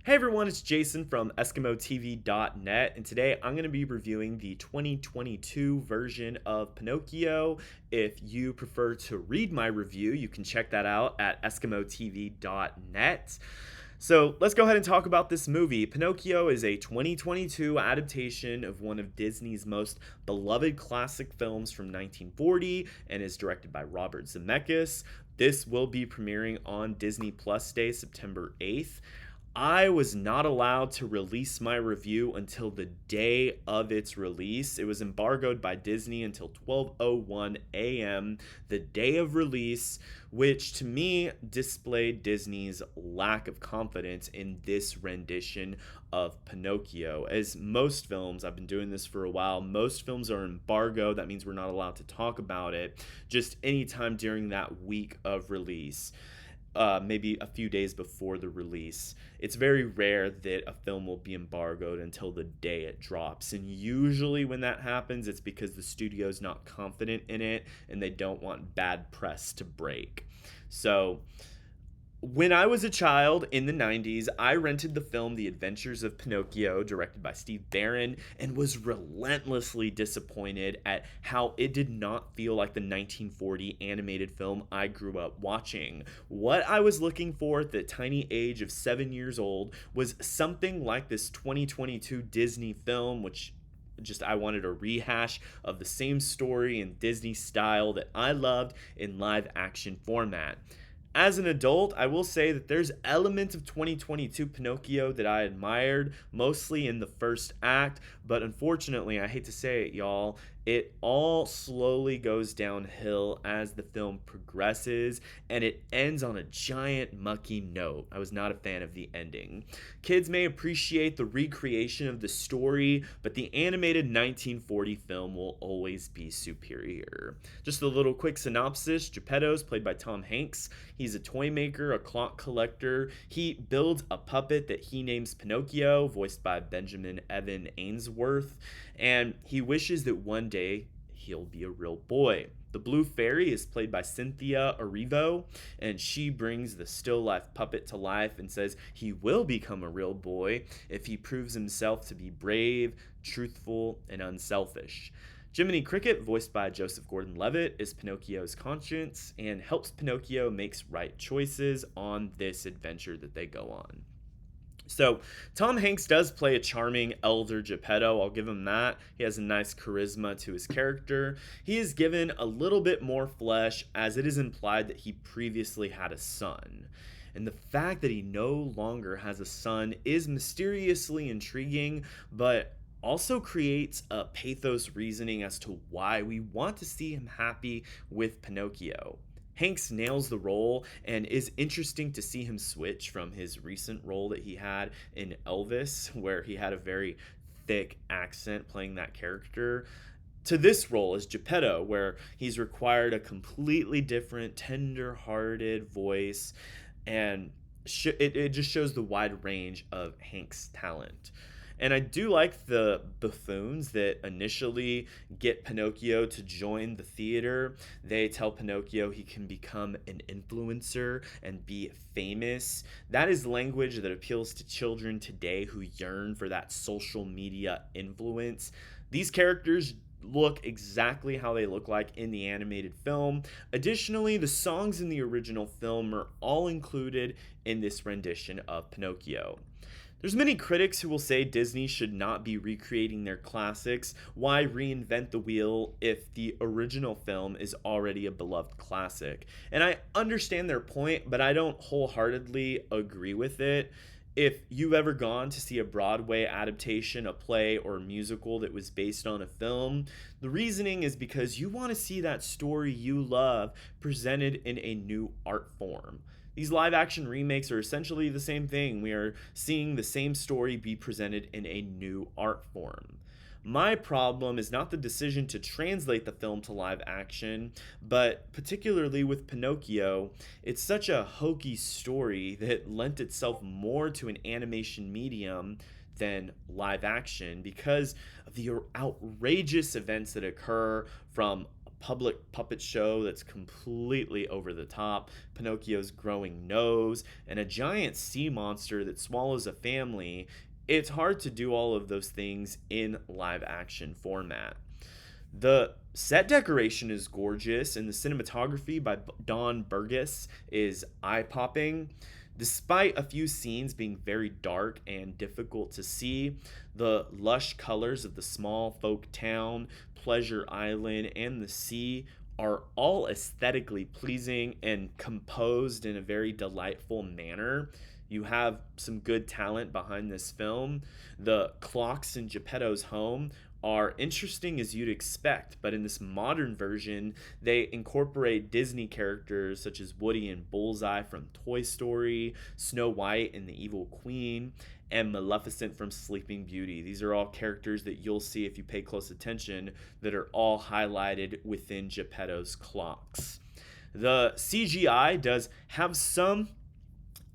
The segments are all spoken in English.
Hey everyone, it's Jason from EskimoTV.net, and today I'm going to be reviewing the 2022 version of Pinocchio. If you prefer to read my review, you can check that out at EskimoTV.net. So let's go ahead and talk about this movie. Pinocchio is a 2022 adaptation of one of Disney's most beloved classic films from 1940 and is directed by Robert Zemeckis. This will be premiering on Disney Plus Day, September 8th. I was not allowed to release my review until the day of its release. It was embargoed by Disney until 12:01 a.m. the day of release, which to me displayed Disney's lack of confidence in this rendition of Pinocchio. As most films, I've been doing this for a while, most films are embargoed. That means we're not allowed to talk about it just anytime during that week of release. Maybe a few days before the release. It's very rare that a film will be embargoed until the day it drops. And usually when that happens, it's because the studio's not confident in it and they don't want bad press to break. So when I was a child in the 90s, I rented the film The Adventures of Pinocchio, directed by Steve Barron, and was relentlessly disappointed at how it did not feel like the 1940 animated film I grew up watching. What I was looking for at the tiny age of 7 years old was something like this 2022 Disney film, which I wanted a rehash of the same story in Disney style that I loved in live action format. As an adult, I will say that there's elements of 2022 Pinocchio that I admired, mostly in the first act, but unfortunately, I hate to say it, y'all, it all slowly goes downhill as the film progresses, and it ends on a giant mucky note. I was not a fan of the ending. Kids may appreciate the recreation of the story, but the animated 1940 film will always be superior. Just a little quick synopsis. Geppetto's played by Tom Hanks. He's a toy maker, a clock collector. He builds a puppet that he names Pinocchio, voiced by Benjamin Evan Ainsworth, and he wishes that one day he'll be a real boy. The Blue Fairy is played by Cynthia Erivo, and she brings the still life puppet to life and says he will become a real boy if he proves himself to be brave, truthful, and unselfish. Jiminy Cricket, voiced by Joseph Gordon-Levitt, is Pinocchio's conscience and helps Pinocchio make right choices on this adventure that they go on. So, Tom Hanks does play a charming elder Geppetto, I'll give him that. He has a nice charisma to his character. He is given a little bit more flesh, as it is implied that he previously had a son. And the fact that he no longer has a son is mysteriously intriguing, but also creates a pathos reasoning as to why we want to see him happy with Pinocchio. Hanks nails the role, and is interesting to see him switch from his recent role that he had in Elvis, where he had a very thick accent playing that character, to this role as Geppetto, where he's required a completely different, tender-hearted voice, and it just shows the wide range of Hanks' talent. And I do like the buffoons that initially get Pinocchio to join the theater. They tell Pinocchio he can become an influencer and be famous. That is language that appeals to children today who yearn for that social media influence. These characters look exactly how they look like in the animated film. Additionally, the songs in the original film are all included in this rendition of Pinocchio. There's many critics who will say Disney should not be recreating their classics. Why reinvent the wheel if the original film is already a beloved classic? And I understand their point, but I don't wholeheartedly agree with it. If you've ever gone to see a Broadway adaptation, a play, or a musical that was based on a film, the reasoning is because you want to see that story you love presented in a new art form. These live action remakes are essentially the same thing. We are seeing the same story be presented in a new art form. My problem is not the decision to translate the film to live action, but particularly with Pinocchio, it's such a hokey story that lent itself more to an animation medium than live action because of the outrageous events that occur, from public puppet show that's completely over the top, Pinocchio's growing nose, and a giant sea monster that swallows a family, it's hard to do all of those things in live action format. The set decoration is gorgeous, and the cinematography by Don Burgess is eye popping. Despite a few scenes being very dark and difficult to see, the lush colors of the small folk town, Pleasure Island, and the sea are all aesthetically pleasing and composed in a very delightful manner. You have some good talent behind this film. The clocks in Geppetto's home are interesting as you'd expect, but in this modern version, they incorporate Disney characters such as Woody and Bullseye from Toy Story, Snow White and the Evil Queen, and Maleficent from Sleeping Beauty. These are all characters that you'll see if you pay close attention that are all highlighted within Geppetto's clocks. The CGI does have some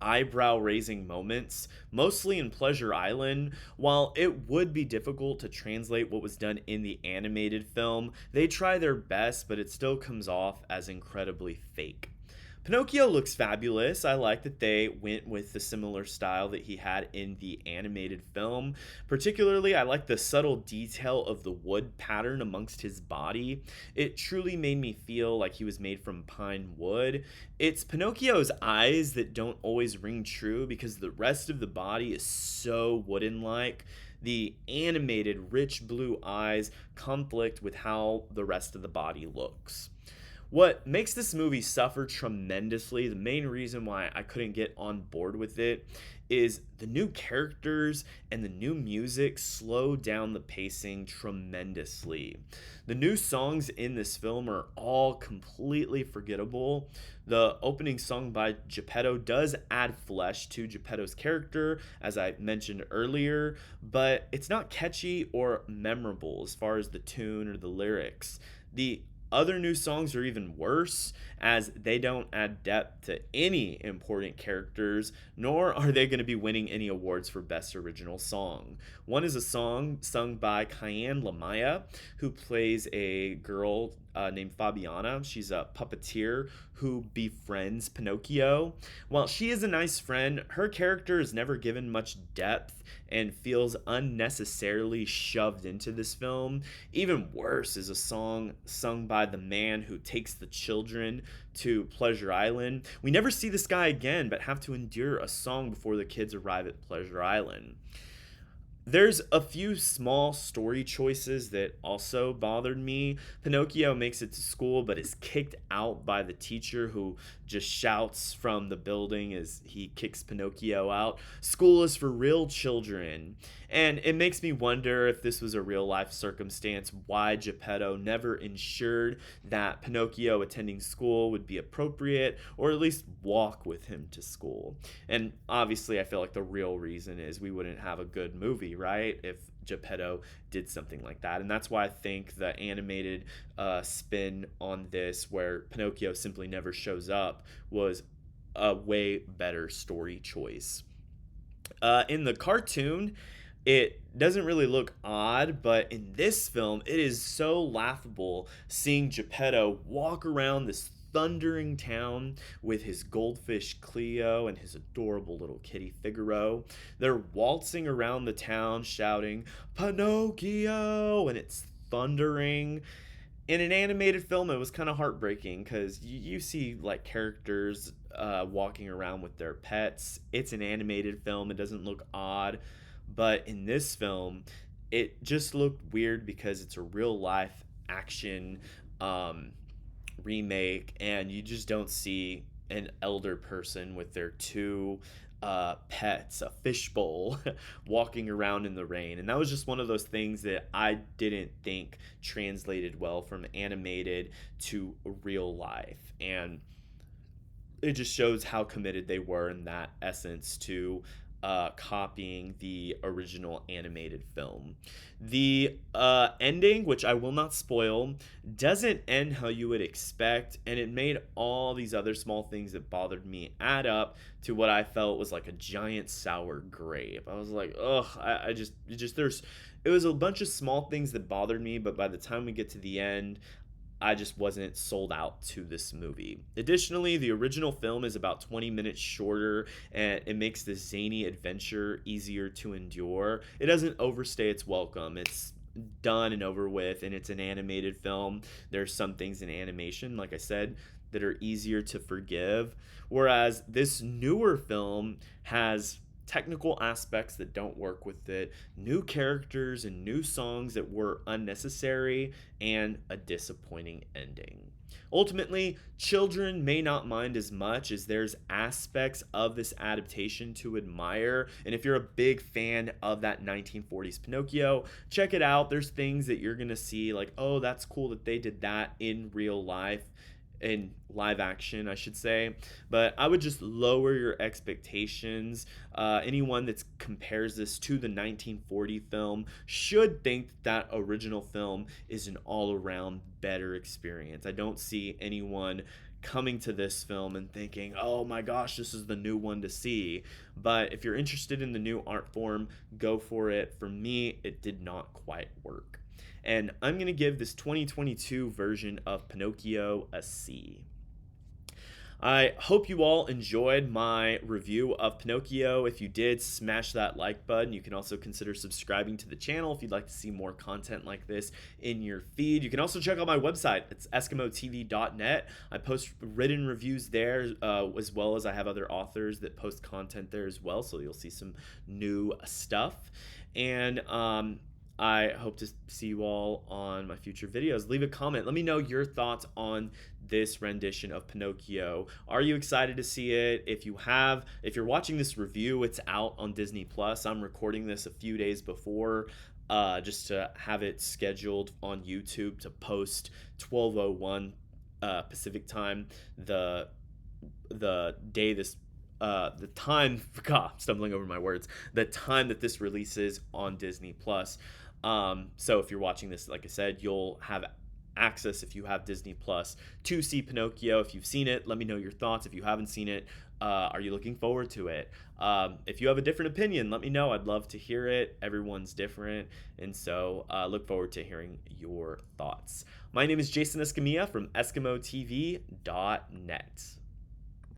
eyebrow raising moments, mostly in Pleasure Island. While it would be difficult to translate what was done in the animated film, they try their best, but it still comes off as incredibly fake. Pinocchio looks fabulous. I like that they went with the similar style that he had in the animated film. Particularly, I like the subtle detail of the wood pattern amongst his body. It truly made me feel like he was made from pine wood. It's Pinocchio's eyes that don't always ring true because the rest of the body is so wooden-like. The animated rich blue eyes conflict with how the rest of the body looks. What makes this movie suffer tremendously, the main reason why I couldn't get on board with it, is the new characters and the new music slow down the pacing tremendously. The new songs in this film are all completely forgettable. The opening song by Geppetto does add flesh to Geppetto's character, as I mentioned earlier, but it's not catchy or memorable as far as the tune or the lyrics. The other new songs are even worse, as they don't add depth to any important characters, nor are they going to be winning any awards for Best Original Song. One is a song sung by Cayenne Lamaya, who plays a girl named Fabiana. She's a puppeteer who befriends Pinocchio. While she is a nice friend, her character is never given much depth and feels unnecessarily shoved into this film. Even worse is a song sung by the man who takes the children to Pleasure Island. We never see this guy again, but have to endure a song before the kids arrive at Pleasure Island. There's a few small story choices that also bothered me. Pinocchio makes it to school but is kicked out by the teacher, who just shouts from the building as he kicks Pinocchio out. School is for real children. And it makes me wonder if this was a real life circumstance, why Geppetto never ensured that Pinocchio attending school would be appropriate, or at least walk with him to school. And obviously, I feel like the real reason is we wouldn't have a good movie, right, if Geppetto did something like that. And that's why I think the animated spin on this, where Pinocchio simply never shows up, was a way better story choice. In the cartoon, it doesn't really look odd, but in this film, it is so laughable seeing Geppetto walk around this thundering town with his goldfish Cleo and his adorable little kitty Figaro. They're waltzing around the town shouting, "Pinocchio!" and it's thundering. In an animated film, it was kind of heartbreaking because you see like characters walking around with their pets. It's an animated film, it doesn't look odd. But in this film, it just looked weird because it's a real life action remake, and you just don't see an elder person with their two pets, a fishbowl, walking around in the rain. And that was just one of those things that I didn't think translated well from animated to real life. And it just shows how committed they were in that essence to copying the original animated film. The ending, which I will not spoil, doesn't end how you would expect, and it made all these other small things that bothered me add up to what I felt was like a giant sour grape. I was like, ugh, it was a bunch of small things that bothered me, but by the time we get to the end, I just wasn't sold out to this movie. Additionally, the original film is about 20 minutes shorter, and it makes this zany adventure easier to endure. It doesn't overstay its welcome. It's done and over with, and it's an animated film. There's some things in animation, like I said, that are easier to forgive, whereas this newer film has technical aspects that don't work with it, new characters and new songs that were unnecessary, and a disappointing ending. Ultimately, children may not mind as much, as there's aspects of this adaptation to admire. And if you're a big fan of that 1940s Pinocchio, check it out. There's things that you're going to see like, oh, that's cool that they did that in real life, in live action, I should say. But I would just lower your expectations. Anyone that compares this to the 1940 film should think that original film is an all around better experience. I don't see anyone coming to this film and thinking, oh my gosh, this is the new one to see. But if you're interested in the new art form, go for it. For me, it did not quite work. And I'm going to give this 2022 version of Pinocchio a C. I hope you all enjoyed my review of Pinocchio. If you did, smash that like button. You can also consider subscribing to the channel if you'd like to see more content like this in your feed. You can also check out my website. It's EskimoTV.net. I post written reviews there, as well as I have other authors that post content there as well, so you'll see some new stuff. And I hope to see you all on my future videos. Leave a comment. Let me know your thoughts on this rendition of Pinocchio. Are you excited to see it? If you're watching this review, it's out on Disney Plus. I'm recording this a few days before, just to have it scheduled on YouTube to post 12:01 Pacific time, the day this the time, God, stumbling over my words, the time that this releases on Disney Plus. So if you're watching this, like I said, you'll have access, if you have Disney Plus, to see Pinocchio. If you've seen it, let me know your thoughts. If you haven't seen it, are you looking forward to it? If you have a different opinion, let me know. I'd love to hear it. Everyone's different, and so look forward to hearing your thoughts. My name is Jason Escamilla from EskimoTV.net.